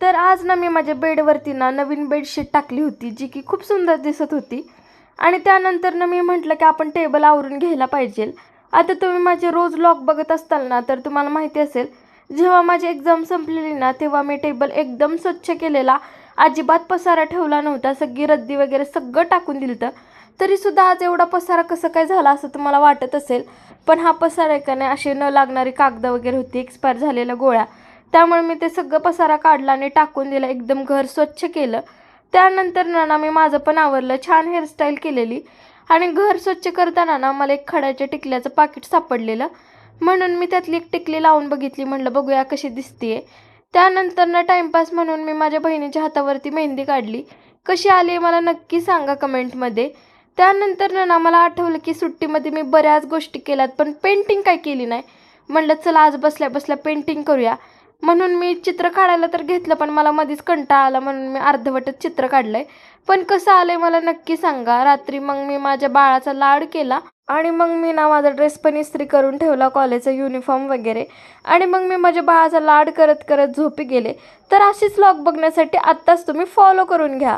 तर आज ना मी माझ्या बेडवरती ना नवीन बेडशीट टाकली होती, जी की खूप सुंदर दिसत होती. आणि त्यानंतर ना मी म्हटलं की आपण टेबल आवरून घ्यायला पाहिजे. आता तुम्ही माझे रोज व्लॉग बघत असताल ना, तर तुम्हाला माहिती असेल, जेव्हा माझी एक्झाम संपलेली ना, तेव्हा मी टेबल एकदम स्वच्छ केलेला, अजिबात पसारा ठेवला नव्हता. सगळी रद्दी वगैरे सगळं टाकून दिलं. तरीसुद्धा आज एवढा पसारा कसं काय झाला असं तुम्हाला वाटत असेल. पण हा पसारा आहे का नाही, असे न लागणारी कागदं वगैरे होती, एक्सपायर झालेल्या गोळ्या. त्यामुळे मी ते सगळं पसारा काढला आणि टाकून दिला. एकदम घर स्वच्छ केलं. त्यानंतर ना मी माझं पण आवरलं, छान हेअरस्टाईल केलेली. आणि घर स्वच्छ करताना ना मला एक खड्याच्या टिकल्याचं पाकिट सापडलेलं. म्हणून मी त्यातली एक टिकली लावून बघितली, म्हटलं बघूया कशी दिसतीये. त्यानंतर ना टाइमपास म्हणून मी माझ्या बहिणीच्या हातावरती मेहंदी काढली. कशी आली मला नक्की सांगा कमेंटमध्ये. त्यानंतर ना मला आठवलं की सुट्टीमध्ये मी बऱ्याच गोष्टी केल्यात, पण पेंटिंग काय केली नाही. म्हटलं चला आज बसल्या बसल्या पेंटिंग करूया. म्हणून मी चित्र काढायला तर घेतलं, पण मला मध्येच कंटाळा आला म्हणून मी अर्धवटच चित्र काढलंय. पण कसं आलंय मला नक्की सांगा. रात्री मग मी माझ्या बाळाचा लाड केला आणि मग मी ना माझा ड्रेस पण इस्त्री करून ठेवला, कॉलेजचा युनिफॉर्म वगैरे. आणि मग मी माझ्या बाळाचा लाड करत करत झोपी गेले. तर अशीच व्लॉग बघण्यासाठी आत्ताच तुम्ही फॉलो करून घ्या.